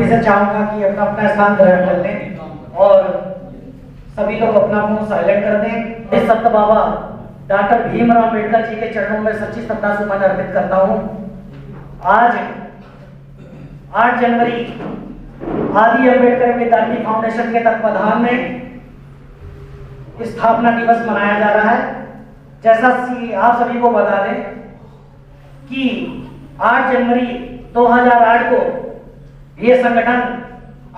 से चाहूंगा कि अपना अपना स्थान ग्रहण कर लें और सभी लोग अपना फोन साइलेंट कर दें। इस संत बाबा डॉक्टर भीमराव अम्बेडकर जी के चरणों में सच्ची श्रद्धासुमन अर्पित करता हूँ। आज 8 जनवरी आदि अम्बेडकर विद्यार्थी फाउंडेशन के तत्वाधान में स्थापना दिवस मनाया जा रहा है। जैसा कि आप सभी को बता दें कि 8 जनवरी 2008 को ये संगठन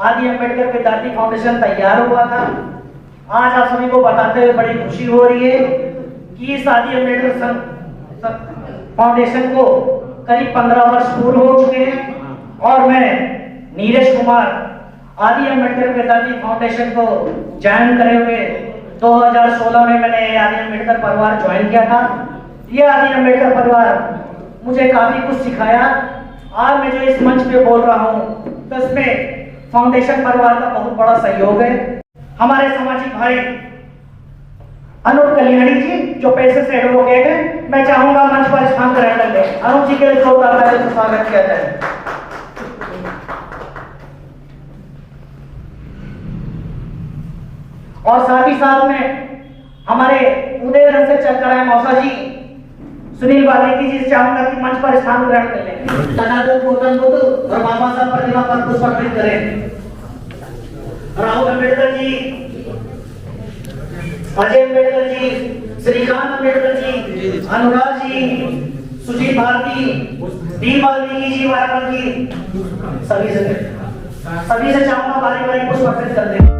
आदि अम्बेडकर विद्यार्थी फाउंडेशन तैयार हुआ था। आज आप सभी को बताते हुए बड़ी खुशी हो रही है कि इस आदि अम्बेडकर फाउंडेशन को करीब 15 वर्ष पूर्ण हो चुके हैं और मैं नीरज कुमार आदि अम्बेडकर विद्यार्थी फाउंडेशन को ज्वाइन करे हुए 2016 में मैंने आदि अम्बेडकर परिवार ज्वाइन किया था। ये आदि अम्बेडकर परिवार मुझे काफी कुछ सिखाया। आज मैं जो इस मंच पे बोल रहा हूँ तो इसमें फाउंडेशन परिवार का बहुत बड़ा सहयोग है। हमारे सामाजिक भाई अनूप कल्याणी जी जो पैसे से एडवोकेट है, मैं चाहूंगा मंच पर स्थान ग्रहण कर ले। अनूप जी के लिए जोरदार से स्वागत किया जाए। और साथ ही साथ में हमारे उदयनगर से चलकर आए मौसा जी सुनील वाल्मीकि जी से चाहूंगा कि मंच पर स्थान ग्रहण कर लें। धनाधन गौतम बुद्ध और बाबा साहब प्रतिमा पर पुष्प अर्पित करें। राहुल अम्बेडकर जी, अजय अम्बेडकर जी, श्रीकांत अम्बेडकर जी, अनुराग जी, सुजीत भारती, डी वाल्मीकि जी, वायकल जी, सभी से चाहूंगा बारी बारी पुष्प अर्पित कर दें।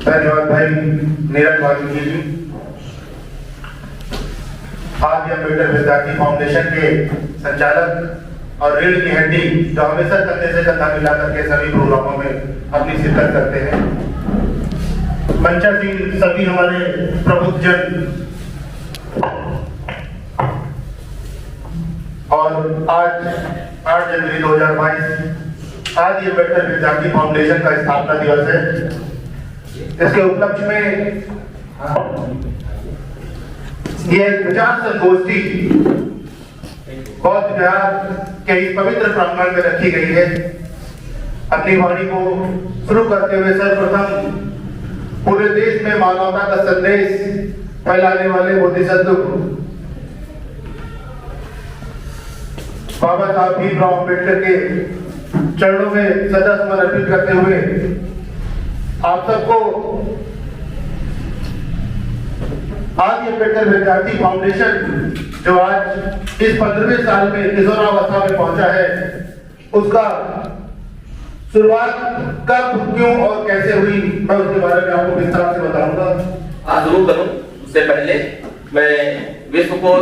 धन्यवाद भाई नीरज वाल्मीकि जी। आदि अम्बेडकर विद्यार्थी फाउंडेशन के संचालक और रीढ़ की हड्डी जो हमेशा कंधे से कंधा मिला करके सभी प्रोग्रामों में अपनी शिरकत करते हैं। मंचासीन सभी हमारे प्रबुद्धजन और आज 8 जनवरी 2022 आदि अम्बेडकर विद्यार्थी फाउंडेशन का स्थापना दिवस है। इसके उपलक्ष्य में ये विचार संगोष्ठी बौद्ध विहार के इस पवित्र प्रांगण में रखी गई है। अपनी वाणी को शुरू करते हुए सर्वप्रथम पूरे देश में मानवता का संदेश फैलाने वाले बोधिसत्व बाबा साहब भीमराव अम्बेडकर के चरणों में श्रद्धासुमन अर्पित करते हुए आप सबको आदि अम्बेडकर विद्यार्थी फाउंडेशन जो आज इस 15वें साल में किशोरावस्था में पहुंचा है उसका शुरुआत कब, क्यों और कैसे हुई, मैं उसके बारे में आपको विस्तार से बताऊंगा। आज शुरू करूं उससे पहले मैं विश्व को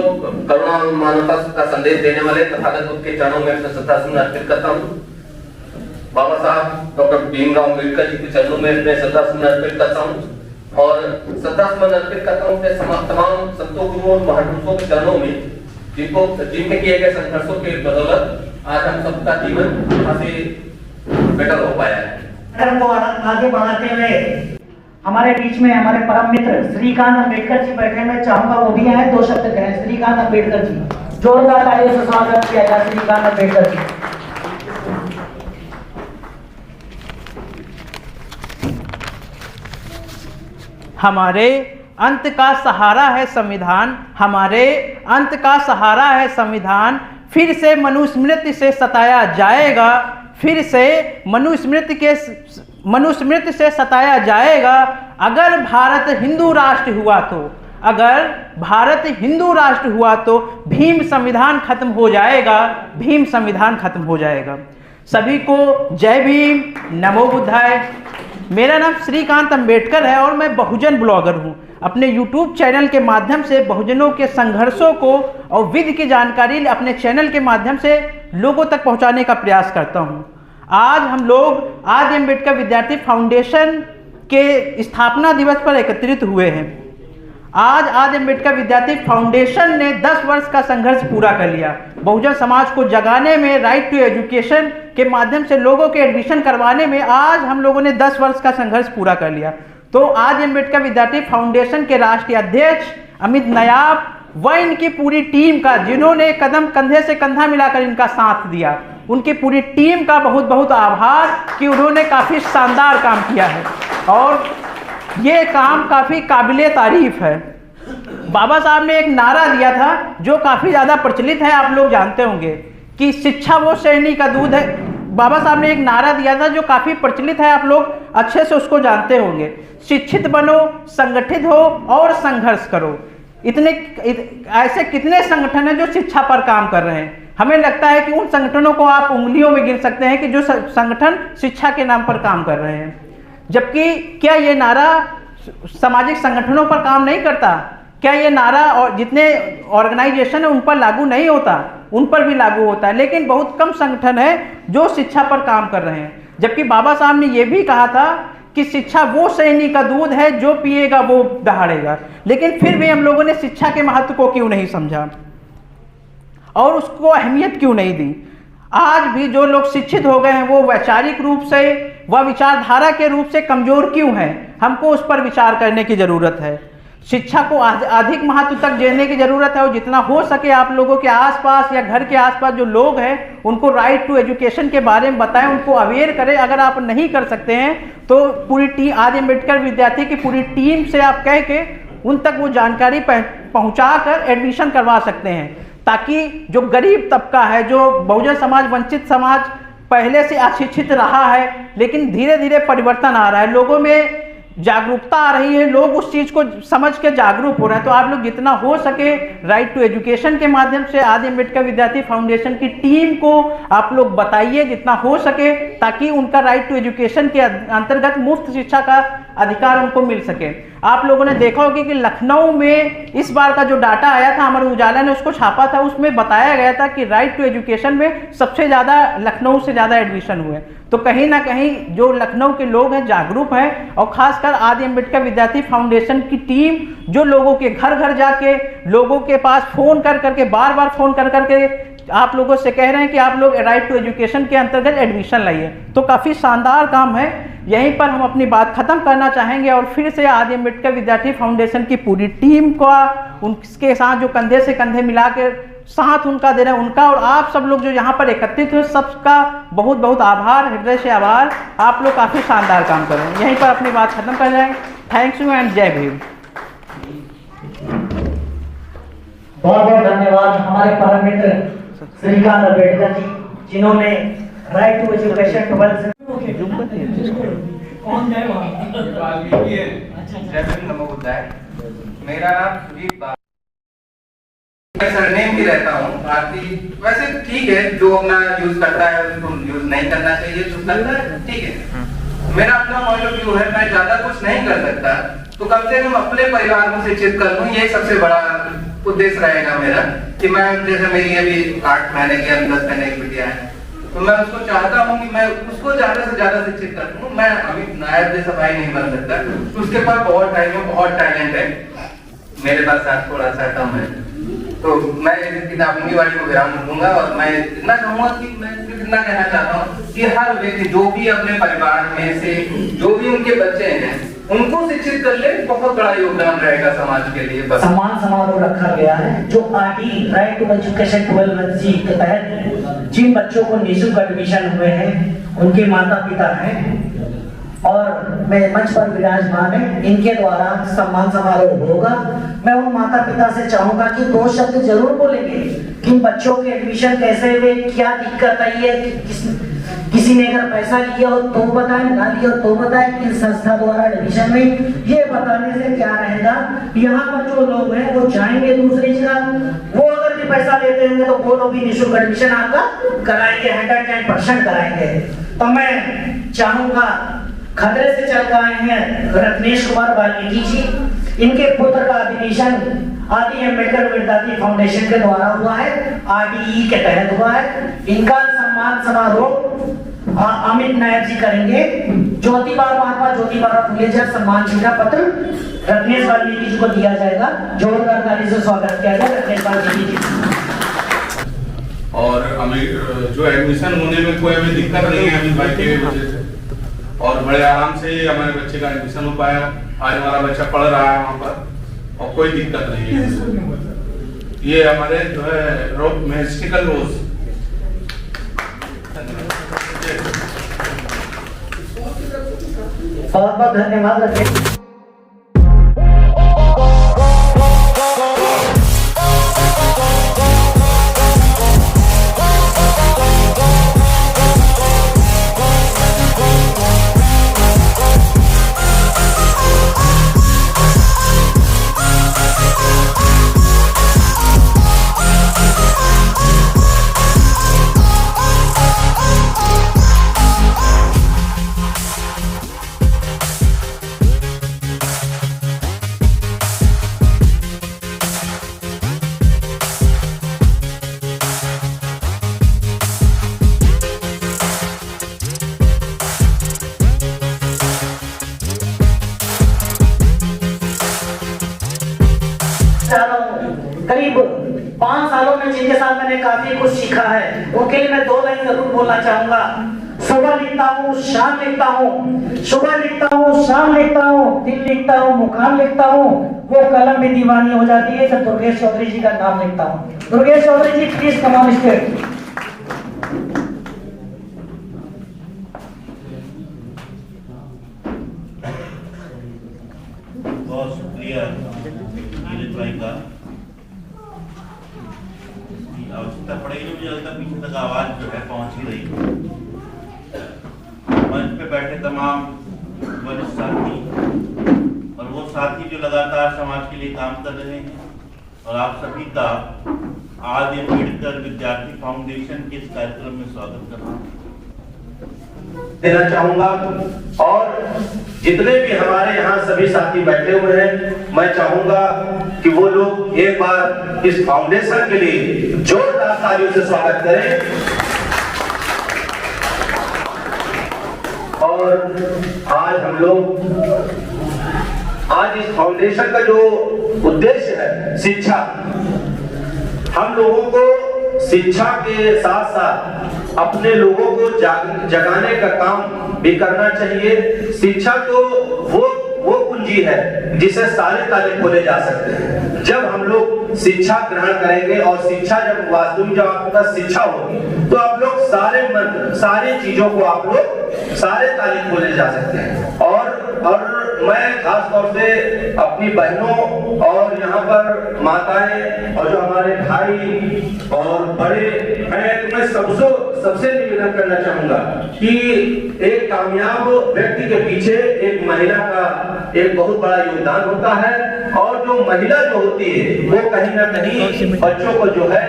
करुणा और मानवता का संदेश देने वाले तथागत बुद्ध के चरणों में अपना श्रद्धासुमन अर्पित करता हूं। बाबा साहब डॉक्टर भीमराव अम्बेडकर जी के चरणों में अपने श्रद्धासुमन अर्पित करता हूं और श्रद्धासुमन अर्पित करता हूं तमाम संतों, गुरुओं और महापुरुषों के चरणों में जिनके किए गए संघर्षों के बदौलत आज हम सबका जीवन यहाँ से बेटर हो पाया है। को आगे बढ़ाते हुए हमारे बीच में हमारे परम मित्र श्रीकांत अम्बेडकर जी बैठे, मैं चाहूंगा वो भी आए, 2 शब्द कहें। श्रीकांत अम्बेडकर जी, जोरदार तालियों से स्वागत किया जाए श्रीकांत अम्बेडकर जी। हमारे अंत का सहारा है संविधान, हमारे अंत का सहारा है संविधान, फिर से मनुस्मृति से सताया जाएगा, फिर से मनुस्मृति से सताया जाएगा। अगर भारत हिंदू राष्ट्र हुआ तो, अगर भारत हिंदू राष्ट्र हुआ तो भीम संविधान खत्म हो जाएगा, भीम संविधान खत्म हो जाएगा। सभी को जय भीम, नमो बुद्धाय। मेरा नाम श्रीकांत अम्बेडकर है और मैं बहुजन ब्लॉगर हूँ। अपने YouTube चैनल के माध्यम से बहुजनों के संघर्षों को और विधि की जानकारी अपने चैनल के माध्यम से लोगों तक पहुँचाने का प्रयास करता हूँ। आज हम लोग आदि अम्बेडकर विद्यार्थी फाउंडेशन के स्थापना दिवस पर एकत्रित हुए हैं। आज आदि अम्बेडकर विद्यार्थी फाउंडेशन ने 10 वर्ष का संघर्ष पूरा कर लिया। बहुजन समाज को जगाने में, राइट टू एजुकेशन के माध्यम से लोगों के एडमिशन करवाने में आज हम लोगों ने 10 वर्ष का संघर्ष पूरा कर लिया। तो आदि अम्बेडकर विद्यार्थी फाउंडेशन के राष्ट्रीय अध्यक्ष अमित नायाब व इनकी पूरी टीम का, जिन्होंने कदम कंधे से कंधा मिलाकर इनका साथ दिया, उनकी पूरी टीम का बहुत बहुत आभार कि उन्होंने काफ़ी शानदार काम किया है और ये काम काफ़ी काबिले तारीफ है। बाबा साहब ने एक नारा दिया था जो काफ़ी ज़्यादा प्रचलित है, आप लोग जानते होंगे कि शिक्षा वो श्रेणी का दूध है। बाबा साहब ने एक नारा दिया था जो काफ़ी प्रचलित है, आप लोग अच्छे से उसको जानते होंगे, शिक्षित बनो, संगठित हो और संघर्ष करो। ऐसे कितने संगठन हैं जो शिक्षा पर काम कर रहे हैं। हमें लगता है कि उन संगठनों को आप उंगलियों में गिन सकते हैं कि जो संगठन शिक्षा के नाम पर काम कर रहे हैं। जबकि क्या ये नारा सामाजिक संगठनों पर काम नहीं करता? क्या ये नारा और जितने ऑर्गेनाइजेशन है उन पर लागू नहीं होता? उन पर भी लागू होता है, लेकिन बहुत कम संगठन है जो शिक्षा पर काम कर रहे हैं। जबकि बाबा साहब ने ये भी कहा था कि शिक्षा वो श्रेणी का दूध है जो पिएगा वो दहाड़ेगा। लेकिन फिर भी हम लोगों ने शिक्षा के महत्व को क्यों नहीं समझा और उसको अहमियत क्यों नहीं दी? आज भी जो लोग शिक्षित हो गए हैं वो वैचारिक रूप से व विचारधारा के रूप से कमजोर क्यों हैं? हमको उस पर विचार करने की ज़रूरत है। शिक्षा को अधिक महत्व तक देने की ज़रूरत है और जितना हो सके आप लोगों के आसपास या घर के आसपास जो लोग हैं उनको राइट टू एजुकेशन के बारे में बताएं, उनको अवेयर करें। अगर आप नहीं कर सकते हैं तो पूरी टीम, आदि अम्बेडकर विद्यार्थी की पूरी टीम से आप कह के उन तक वो जानकारी पहुँचा कर एडमिशन करवा सकते हैं, ताकि जो गरीब तबका है, जो बहुजन समाज, वंचित समाज पहले से अशिक्षित रहा है लेकिन धीरे धीरे परिवर्तन आ रहा है, लोगों में जागरूकता आ रही है, लोग उस चीज़ को समझ के जागरूक हो रहे हैं। तो आप लोग जितना हो सके राइट टू एजुकेशन के माध्यम से आदि अम्बेडकर विद्यार्थी फाउंडेशन की टीम को आप लोग बताइए जितना हो सके, ताकि उनका राइट टू एजुकेशन के अंतर्गत मुफ्त शिक्षा का अधिकार उनको मिल सके। आप लोगों ने देखा होगा कि लखनऊ में इस बार का जो डाटा आया था, अमर उजाला ने उसको छापा था, उसमें बताया गया था कि राइट टू एजुकेशन में सबसे ज़्यादा लखनऊ से ज़्यादा एडमिशन हुए। तो कहीं ना कहीं जो लखनऊ के लोग हैं जागरूक हैं, और ख़ासकर आदि अम्बेडकर विद्यार्थी फाउंडेशन की टीम जो लोगों के घर घर जाके, लोगों के पास फ़ोन कर करके, बार बार फ़ोन कर करके आप लोगों से कह रहे हैं कि आप लोग राइट टू एजुकेशन के अंतर्गत एडमिशन लाइए, तो काफ़ी शानदार काम है। यहीं पर हम अपनी बात ख़त्म करना चाहेंगे और फिर से आदि अम्बेडकर विद्यार्थी फाउंडेशन की पूरी टीम का, उनके साथ जो कंधे से कंधे मिला कर साथ उनका दे रहे हैं, उनका और आप सब लोग जो यहाँ पर एकत्रित हुए सबका बहुत बहुत आभार, हृदय से आभार। आप लोग काफ़ी शानदार काम कर रहे हैं। यहीं पर अपनी बात खत्म कर जाएं। थैंक्स यू एंड जय भीम। बहुत बहुत धन्यवाद हमारे परम मित्र श्रीकांत अम्बेडकर जी, जिन्होंने राइट टू एजुकेशन 12 से कौन जाए वहाँ? नमो बुद्धाय। मेरा नाम सुजीत, मैं सरनेम भी रहता हूँ भारती। वैसे ठीक है, जो अपना यूज करता है उसको यूज नहीं करना चाहिए, जो करता है ठीक है। मेरा अपना पॉइंट ऑफ व्यू है, मैं ज्यादा कुछ नहीं कर सकता तो कम से कम अपने परिवार को शिक्षित कर लूँ, यही सबसे बड़ा उद्देश्य रहेगा मेरा। कि मैं, जैसे मेरी अभी 8 महीने की 10 महीने की बिटिया है, तो मैं उसको चाहता हूँ कि मैं उसको ज्यादा से ज्यादा शिक्षित कर दूँ। मैं अमित नायब जैसा भाई नहीं बन सकता, उसके पास बहुत टाइम है, बहुत टैलेंट है, मेरे पास आज थोड़ा सा कम है। तो मैं अपनी वाली को विराम दूंगा और मैं इतना चाहूंगा कि मैं इतना कहना चाहता हूँ कि हर व्यक्ति जो भी अपने परिवार में से जो भी उनके बच्चे हैं उनको शिक्षित कर ले, बहुत बड़ा योगदान रहेगा समाज के लिए। बस सम्मान समारोह रखा गया है जो आरटी राइट टू एजुकेशन 12 के तहत जिन बच्चों को निःशुल्क एडमिशन हुए हैं उनके माता पिता हैं और मैं मंच पर विराजमान है, इनके द्वारा सम्मान समारोह होगा। मैं उन माता पिता से चाहूंगा कि 2 शब्द जरूर बोलेंगे कि बच्चों के एडमिशन कैसे हुए, क्या दिक्कत आई है, किसी ने अगर पैसा लिया हो तो बताएं, ना लिया हो तो बताएं, किस संस्था द्वारा एडमिशन में, ये बताने से क्या रहेगा। यहाँ पर जो लोग हैं वो जाएंगे दूसरी जगह, वो अगर भी पैसा लेते होंगे तो वो लोग भी निःशुल्क एडमिशन आपका कराएंगे, 110% कराएंगे। तो मैं चाहूंगा, खतरे से चल आए हैं रत्नेश कुमार वाल्मीकि जी, इनके पुत्र का एडमिशन आदि अम्बेडकर विद्यार्थी फाउंडेशन के द्वारा हुआ है, आरटीई के तहत हुआ है। इनका सम्मान समारोह अमित नायक जी करेंगे। ज्योतिबा महात्मा ज्योतिबा फुले जी सम्मान चिन्ह पत्र रत्नेश वाल्मीकि जी को दिया जाएगा। जोरदार ताली से स्वागत किया जाए रत्नेश वाल्मीकि जी। और हमें जो एडमिशन होने में कोई हमें दिक्कत नहीं है अमित भाई के वजह से, और बड़े आराम से हमारे बच्चे का एडमिशन हो पाया। आज हमारा बच्चा पढ़ रहा है वहाँ पर और कोई दिक्कत नहीं है। ये हमारे जो है मैजिस्टिकल रोज बहुत बहुत धन्यवाद रत्नेश। करीब 5 सालों में जिनके साथ मैंने काफी कुछ सीखा है उनके लिए मैं 2 लाइन जरूर बोलना चाहूंगा। सुबह लिखता हूँ, शाम लिखता हूँ, सुबह लिखता हूँ, शाम लिखता हूँ, दिन लिखता हूँ, मुकाम लिखता हूँ, वो कलम भी दीवानी हो जाती है जब दुर्गेश चौधरी जी का नाम लिखता हूँ। दुर्गेश चौधरी जी प्लीज कम ऑन स्टेज। बहुत शुक्रिया नीरज भाई का। आवश्यकता पड़ेगी मुझे लगता है पीछे तक आवाज जो है पहुंच ही रही। मंच पे बैठे तमाम वरिष्ठ साथी और वो साथी जो लगातार समाज के लिए काम कर रहे हैं, और आप सभी का आदि अम्बेडकर विद्यार्थी फाउंडेशन के इस कार्यक्रम में स्वागत करना देना चाहूंगा। और जितने भी हमारे यहाँ सभी साथी बैठे हुए हैं, मैं चाहूंगा कि वो लोग एक बार इस फाउंडेशन के लिए जोरदार तालियों से स्वागत करें। और आज हम लोग इस फाउंडेशन का जो उद्देश्य है शिक्षा, हम लोगों को शिक्षा के साथ साथ अपने लोगों को जगाने का काम भी करना चाहिए। शिक्षा तो वो कुंजी है जिसे सारे ताले खोले जा सकते हैं। जब हम लोग शिक्षा ग्रहण करेंगे और शिक्षा जब वास्तविक जब आपके पास शिक्षा होगी तो आप लोग सारे मंत्र, सारी चीजों को आप लोग सारे ताले खोले जा सकते हैं। और मैं खास तौर से अपनी बहनों और यहाँ पर माताएं और जो हमारे भाई और बड़े हैं, मैं सबसे निवेदन करना चाहूंगा कि एक कामयाब व्यक्ति के पीछे एक महिला का एक बहुत बड़ा योगदान होता है। और जो महिला जो होती है वो कहीं ना कहीं बच्चों को जो है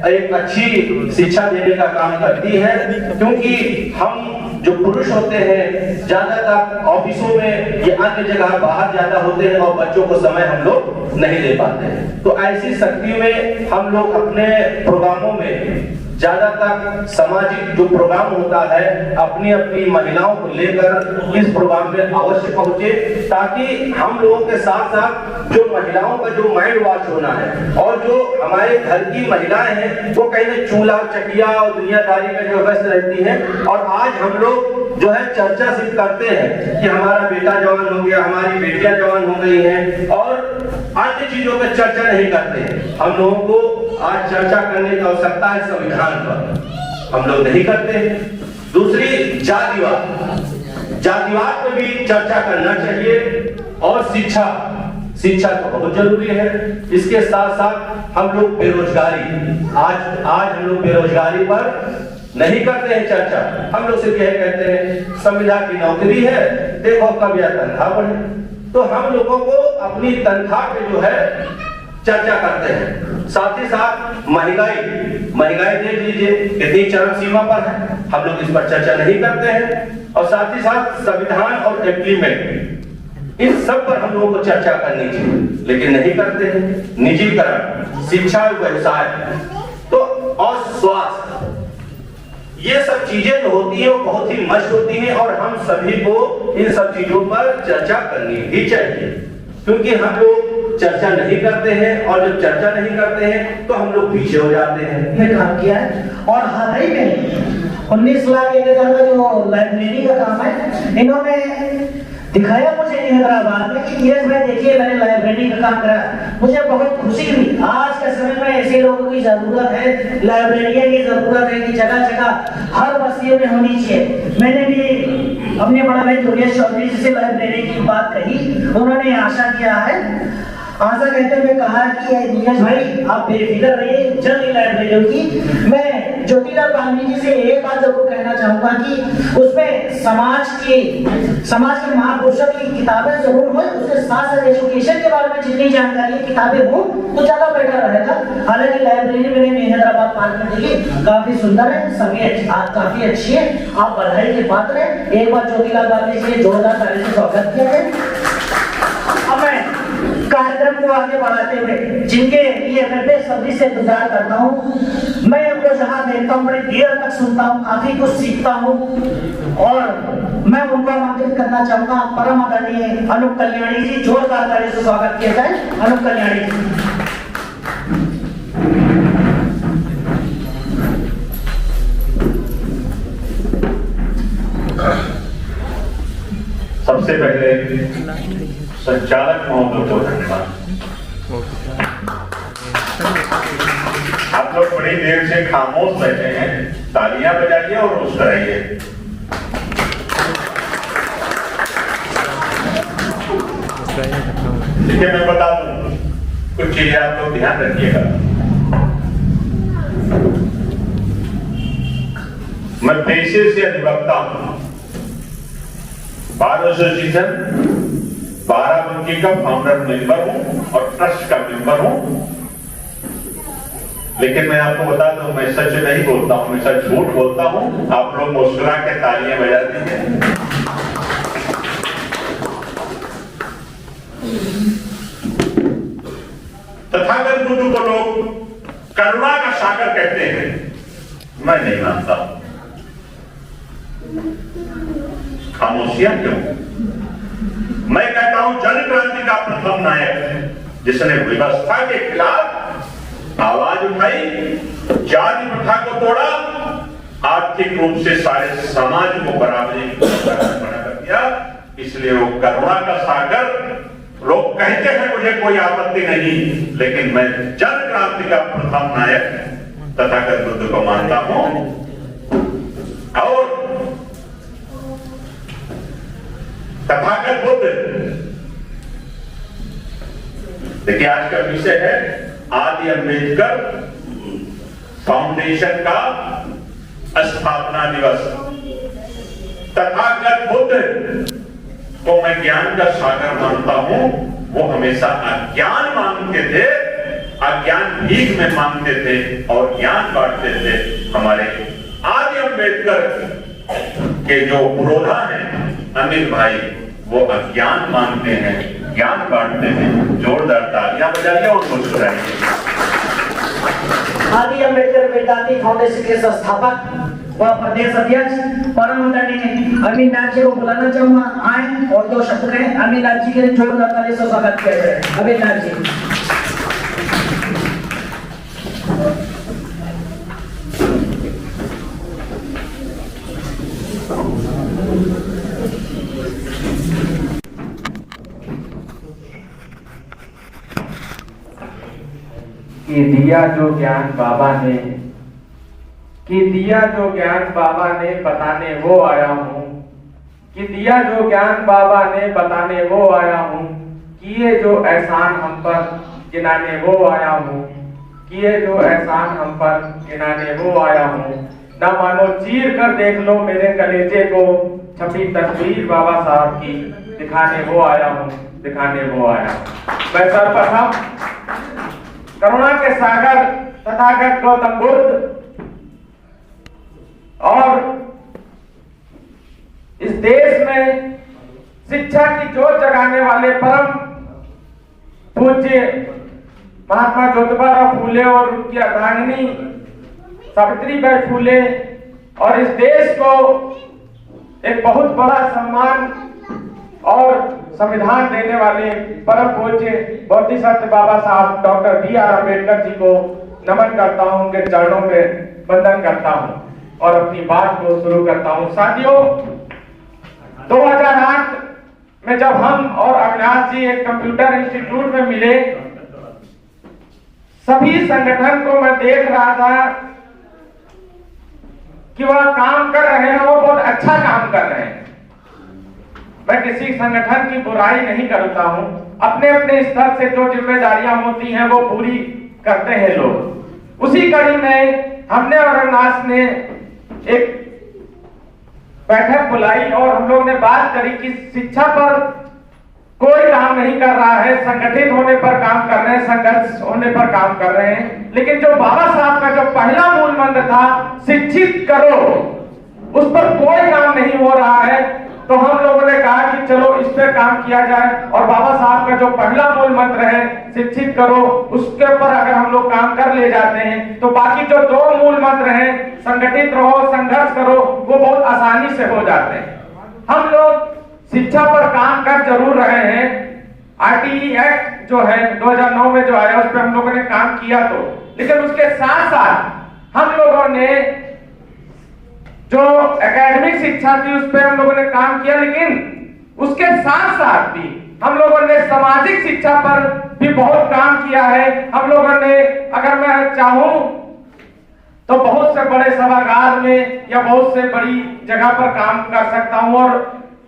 एक अच्छी शिक्षा देने का काम करती है, क्योंकि हम जो पुरुष होते हैं ज्यादातर ऑफिसों में या अन्य जगह बाहर ज्यादा होते हैं और बच्चों को समय हम लोग नहीं दे पाते हैं। तो ऐसी स्थिति में हम लोग अपने प्रोग्रामों में ज्यादातर सामाजिक जो प्रोग्राम होता है अपनी अपनी महिलाओं को लेकर इस प्रोग्राम में अवश्य पहुंचे, ताकि हम लोगों के साथ साथ जो महिलाओं का जो माइंड वॉश होना है और जो हमारे घर की महिलाएं हैं वो कहीं चूल्हा चकिया और दुनियादारी में जो व्यस्त रहती हैं। और आज हम लोग जो है चर्चा सिर्फ करते हैं कि हमारा बेटा जवान हो गया, हमारी बेटियां जवान हो गई हैं, और अन्य चीजों पर चर्चा नहीं करते हैं। हम लोगों को आज चर्चा करने की आवश्यकता है संविधान पर, हम लोग नहीं करते। दूसरी जातिवाद पर भी चर्चा करना चाहिए, और शिक्षा तो बहुत जरूरी है। इसके साथ साथ हम लोग बेरोजगारी, आज हम लोग बेरोजगारी पर नहीं करते हैं चर्चा। हम लोग सिर्फ यह कहते हैं संविधान की नौकरी है, देखो कब यह तनख्वाह बढ़े। तो हम लोगों को अपनी तनख्वाह पे जो है चर्चा करते हैं। साथ ही साथ महंगाई देख लीजिए कितनी चरम सीमा पर है, हम लोग इस पर चर्चा नहीं करते हैं। और साथ ही साथ संविधान और एग्रीमेंट, इन सब पर हम लोगों को चर्चा करनी चाहिए, लेकिन नहीं करते हैं। निजीकरण, शिक्षा, व्यवसाय तो और स्वास्थ्य, ये सब चीजें जो होती है वो बहुत ही मस्त होती हैं और हम सभी को इन सब चीजों पर चर्चा करनी ही चाहिए, क्योंकि हम लोग चर्चा नहीं करते हैं और जब चर्चा नहीं करते हैं तो हम लोग पीछे हो जाते हैं। में काम किया है और हाल ही में 19 लाख 1,000 का जो लाइब्रेरी का काम है इन्होंने दिखाया मुझे हैदराबाद में कि धीरज भाई देखिए मैंने लाइब्रेरी का काम करा, मुझे बहुत खुशी हुई। आज के समय में ऐसे लोगों की जरूरत है, लाइब्रेरियन की जरूरत है कि जगह जगह हर बस्तियों में होनी चाहिए। मैंने भी अपने बड़ा भाई दुर्गेश चौधरी जी से लाइब्रेरी की बात कही, उन्होंने आशा किया है, आशा कहते हुए कहा कि नीरज भाई आप बेफिक्र रहिए, जल्द ही लाइब्रेरी होगी। मैं ज्योतिलाल गांधी जी से एक बात जरूर कहना चाहूंगा कि उसमें समाज के महापुरुषों की किताबें जरूर हो, उसके साथ साथ एजुकेशन के बारे में जितनी जानकारी किताबें हो तो ज्यादा बेटर रहेगा। हालांकि लाइब्रेरी मैंने हैदराबाद पार्क में देखी, काफी सुंदर है, सभी काफी अच्छी है, आप बधाई के पात्र हैं। एक बार ज्योतिलाल गांधी जी जोरदार ताली से स्वागत किया है। अब मैं कार्यक्रम को आगे बढ़ाते हुए जिनके लिए मैं बेसब्री से इंतजार करता हूँ, मैं उनको जहाँ देखता हूँ बड़ी देर तक सुनता हूँ, काफी कुछ सीखता हूँ और मैं उनको आमंत्रित करना चाहूंगा परम आदरणीय अनूप कल्याणी जी, जोरदार ताली से स्वागत किया जाए। अनूप कल्याणी जी। सबसे पहले संचालक महोदय को धन्यवाद। आप लोग बड़ी देर से खामोश बैठे हैं, तालियां बजाइए और मुस्कुराइए। ठीक है, मैं बता दूं कुछ चीजें आप लोग ध्यान रखिएगा। मैं पेशे से अधिवक्ता हूं, बार एसोसिएशन बाराबंकी का फाउंडर मेंबर हूं और ट्रस्ट का मेंबर हूं। लेकिन मैं आपको बता दूं, मैं सच नहीं बोलता हूं, मैं सच झूठ बोलता हूं। आप लोग मुस्कुरा के तालियां बजा दीजिए। तथागत बुद्ध को लोग करुणा का सागर कहते हैं, मैं नहीं मानता। खामोशियां क्यों? मैं कहता हूं जन क्रांति का प्रथम नायक जिसने व्यवस्था के खिलाफ आवाज उठाई, जाति प्रथा को तोड़ा, आर्थिक रूप से सारे समाज को बराबरी बना कर दिया, इसलिए वो करुणा का सागर। लोग कहते हैं मुझे कोई आपत्ति नहीं, लेकिन मैं जन क्रांति का प्रथम नायक तथागत बुद्ध को मानता हूं। और तथागत बुद्ध, देखिए आज का विषय है आदि अम्बेडकर फाउंडेशन का स्थापना दिवस। तथागत बुद्ध को मैं ज्ञान का सागर मानता हूं। वो हमेशा अज्ञान मांगते थे, अज्ञान भीख में मांगते थे और ज्ञान बांटते थे। हमारे आदि अम्बेडकर के जो पुरोधा हैं अमित भाई, वो अज्ञान मानते हैं, ज्ञान बांटते हैं। जोरदार तालियां बजाइए और मुस्कुराइए। आदि अम्बेडकर वेदांती फाउंडेशन के संस्थापक व प्रदेश अध्यक्ष परम आदरणीय अमीन नाथ जी को बुलाना चाहूंगा, आए और दो शब्द कहें। अमीन नाथ जी के लिए जोरदार ताली से स्वागत किया जाए। अमीन नाथ जी। कि दिया जो ज्ञान बाबा ने, कि दिया जो ज्ञान बाबा ने बताने वो आया हूँ, कि दिया जो ज्ञान बाबा ने बताने वो आया हूँ, किए जो एहसान हम पर गिनाने वो आया हूँ, किए जो एहसान हम पर गिनाने वो आया हूँ। न मानो चीर कर देख लो मेरे कलेजे को, छपी तस्वीर बाबा साहब की दिखाने वो आया हूँ, दिखाने वो आया हूँ। मैं सर्वप्रथम करुणा के सागर तथागत गौतम बुद्ध और इस देश में शिक्षा की जोत जगाने वाले परम पूज्य महात्मा ज्योतिबा फूले और उनकी अर्धांगिनी सावित्रीबाई फूले और इस देश को एक बहुत बड़ा सम्मान और संविधान देने वाले परम पूज्य बोधिसत्व बाबा साहब डॉक्टर B.R. अम्बेडकर जी को नमन करता हूं, उनके चरणों में वंदन करता हूं और अपनी बात को शुरू करता हूं। साथियों, 2008 में जब हम और अविनाश जी एक कंप्यूटर इंस्टीट्यूट में मिले, सभी संगठन को मैं देख रहा था कि वह काम कर रहे हैं, वो बहुत अच्छा काम कर रहे हैं। मैं किसी संगठन की बुराई नहीं करता हूं, अपने अपने स्तर से जो जिम्मेदारियां होती हैं वो पूरी करते हैं लोग। उसी कड़ी में हमने और अविनाश ने एक बैठक बुलाई और हम लोग ने बात करी कि शिक्षा पर कोई काम नहीं कर रहा है, संगठित होने पर काम कर रहे हैं, संघर्ष होने पर काम कर रहे हैं, लेकिन जो बाबा साहब का जो पहला मूल मंत्र था, शिक्षित करो, उस पर कोई काम नहीं हो रहा है। तो हम लोगों ने कहा कि चलो इस पे काम किया जाए और बाबा साहब का जो पहला मूल मंत्र है, शिक्षित करो, उसके ऊपर अगर हम लोग काम कर ले जाते हैं तो बाकी जो दो मूल मंत्र हैं, संगठित रहो, संघर्ष करो, वो बहुत आसानी से हो जाते हैं। हम लोग शिक्षा पर काम कर जरूर रहे हैं। RTE एक्ट जो है 2009 में जो आया, उस पर हम लोगों ने काम किया, तो लेकिन उसके साथ साथ हम लोगों ने जो एकेडमिक शिक्षा थी उस पर हम लोगों ने काम किया, लेकिन उसके साथ साथ भी हम लोगों ने सामाजिक शिक्षा पर भी बहुत काम किया है। हम लोगों ने, अगर मैं चाहूं तो बहुत से बड़े सभागार में या बहुत से बड़ी जगह पर काम कर सकता हूं और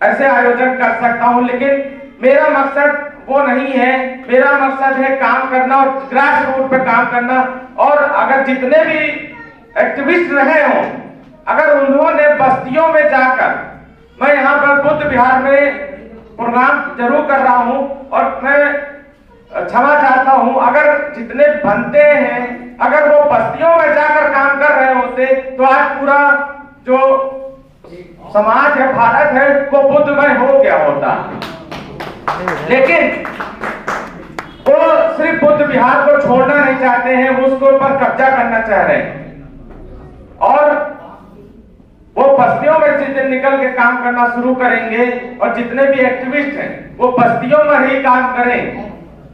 ऐसे आयोजन कर सकता हूं, लेकिन मेरा मकसद वो नहीं है। मेरा मकसद है काम करना और ग्रास रूट पे काम करना। और अगर जितने भी एक्टिविस्ट रहे हों, अगर उन्होंने बस्तियों में जाकर, मैं यहाँ पर बुद्ध विहार में प्रोग्राम जरूर कर रहा हूँ और मैं क्षमा चाहता हूँ, अगर जितने बनते हैं अगर वो बस्तियों में जाकर काम कर रहे होते तो आज पूरा जो समाज है, भारत है, वो बुद्धमय हो गया होता। लेकिन वो सिर्फ बुद्ध विहार को छोड़ना नहीं चाहते हैं, वो उसके ऊपर कब्जा करना चाह रहे हैं और वो बस्तियों में जिस दिन निकल के काम करना शुरू करेंगे और जितने भी एक्टिविस्ट हैं वो बस्तियों में ही काम करें,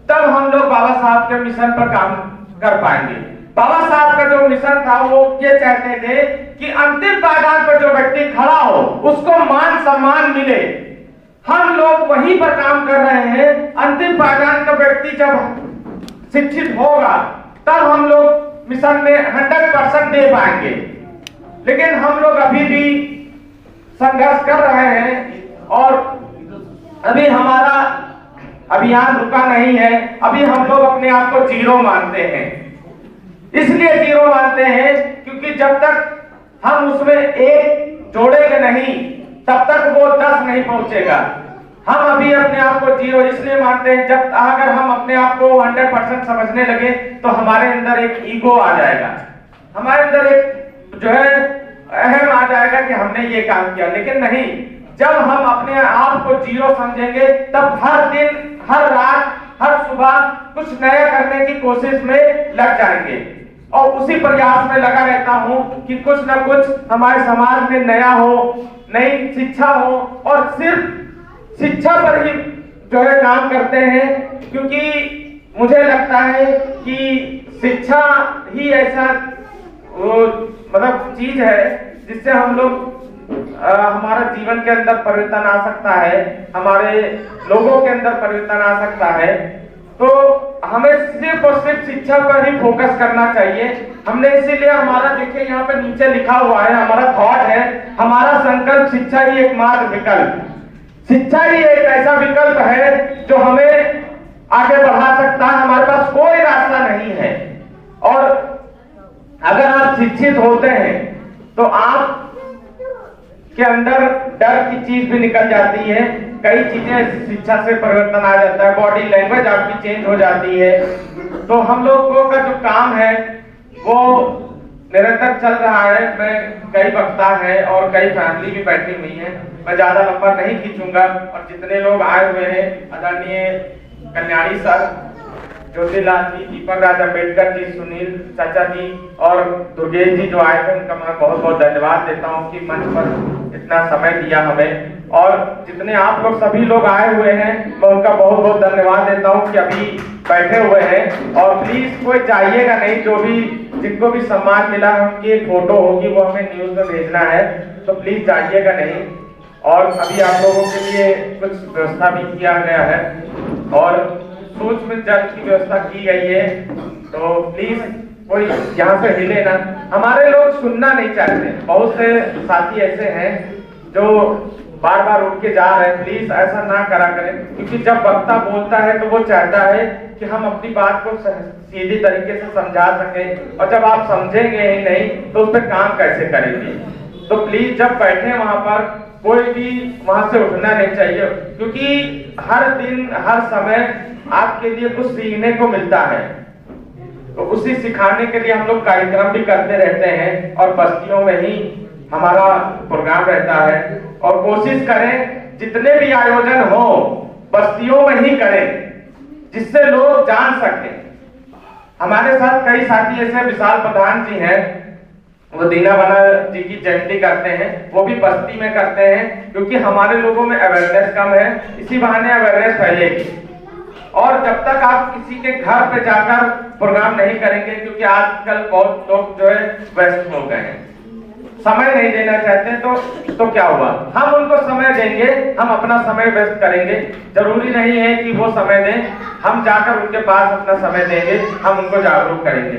तब हम लोग बाबा साहब के मिशन पर काम कर पाएंगे। बाबा साहब का जो मिशन था वो ये चाहते थे कि अंतिम पायदान पर जो व्यक्ति खड़ा हो उसको मान सम्मान मिले। हम लोग वहीं पर काम कर रहे हैं। अंतिम पायदान का व्यक्ति जब शिक्षित होगा तब हम लोग मिशन में 100% दे पाएंगे, लेकिन हम लोग अभी भी संघर्ष कर रहे हैं और अभी हमारा अभियान रुका नहीं है। अभी हम लोग अपने आप को जीरो मानते हैं। इसलिए जीरो मानते हैं क्योंकि जब तक हम उसमें एक जोड़ेंगे नहीं तब तक वो 10 नहीं पहुंचेगा। हम अभी अपने आप को जीरो इसलिए मानते हैं, जब अगर हम अपने आप को 100% समझने लगे तो हमारे अंदर एक ईगो आ जाएगा, हमारे अंदर एक जो है अहम आ जाएगा कि हमने ये काम किया। लेकिन नहीं, जब हम अपने आप को जीरो समझेंगे तब हर दिन, हर रात, हर सुबह कुछ नया करने की कोशिश में लग जाएंगे और उसी प्रयास में लगा रहता हूं कि कुछ ना कुछ हमारे समाज में नया हो, नई शिक्षा हो और सिर्फ शिक्षा पर ही जो है काम करते हैं, क्योंकि मुझे लगता है कि शिक्षा ही ऐसा मतलब चीज है जिससे हम लोग हमारा जीवन के अंदर परिवर्तन आ सकता है, हमारे लोगों के अंदर परिवर्तन आ सकता है। तो हमें सिर्फ और सिर्फ शिक्षा पर ही फोकस करना चाहिए। हमने इसीलिए हमारा देखिए यहाँ पे नीचे लिखा हुआ है, हमारा थॉट है, हमारा संकल्प शिक्षा ही एकमात्र विकल्प। शिक्षा ही एक ऐसा विकल्प है जो हमें आगे बढ़ा सकता है। हमारे पास कोई रास्ता नहीं है और अगर आप शिक्षित होते हैं तो आप के अंदर डर की चीज भी निकल जाती है। कई चीजें शिक्षा से परिवर्तन आ जाता है, बॉडी लैंग्वेज आपकी चेंज हो जाती है। तो हम लोगों का जो काम है वो निरंतर चल रहा है। मैं कई वक्ता है और कई फैमिली भी बैठी हुई है, मैं ज्यादा लंबा नहीं खींचूंगा। और जितने लोग आए हुए हैं, आदरणीय कल्याणी सर, ज्योतिलाल जी, दीपक राज अम्बेडकर जी, सुनील चाचा जी और दुर्गेश जी जो आए थे, उनका मैं बहुत बहुत धन्यवाद देता हूँ कि मंच पर इतना समय दिया हमें। और जितने आप लोग सभी लोग आए हुए हैं, मैं उनका बहुत बहुत धन्यवाद देता हूँ कि अभी बैठे हुए हैं। और प्लीज कोई जाइएगा नहीं, जो भी जिनको भी सम्मान मिला है उनकी एक फोटो होगी, वो हमें न्यूज में भेजना है, तो प्लीज जाइएगा नहीं। और अभी आप लोगों के लिए कुछ व्यवस्था भी किया गया है और सूक्ष्म जल की व्यवस्था की गई है, तो प्लीज कोई यहाँ से हिले ना। हमारे लोग सुनना नहीं चाहते, बहुत से साथी ऐसे हैं जो बार बार उठ के जा रहे हैं, प्लीज ऐसा ना करा करें, क्योंकि जब वक्ता बोलता है तो वो चाहता है कि हम अपनी बात को सीधी तरीके से समझा सकें, और जब आप समझेंगे ही नहीं तो उस पर काम कैसे करेंगे। तो प्लीज जब बैठे वहां पर कोई भी वहां से उठना नहीं चाहिए, क्योंकि हर दिन हर समय आपके लिए कुछ सीखने को मिलता है, तो उसी सिखाने के लिए हम लोग कार्यक्रम भी करते रहते हैं और बस्तियों में ही हमारा प्रोग्राम रहता है। और कोशिश करें जितने भी आयोजन हो बस्तियों में ही करें, जिससे लोग जान सकें। हमारे साथ कई साथी ऐसे विशाल प्रधान जी हैं, वो दीनाबना जी की जयंती करते हैं, वो भी बस्ती में करते हैं, क्योंकि हमारे लोगों में अवेयरनेस कम है, इसी बहाने अवेयरनेस फैलेगी। और जब तक आप किसी के घर पे जाकर प्रोग्राम नहीं करेंगे, क्योंकि आजकल बहुत लोग जो है व्यस्त हो गए हैं, समय नहीं देना चाहते, तो क्या हुआ, हम उनको समय देंगे, हम अपना समय व्यस्त करेंगे। जरूरी नहीं है कि वो समय दें, हम जाकर उनके पास अपना समय देंगे, हम उनको जागरूक करेंगे।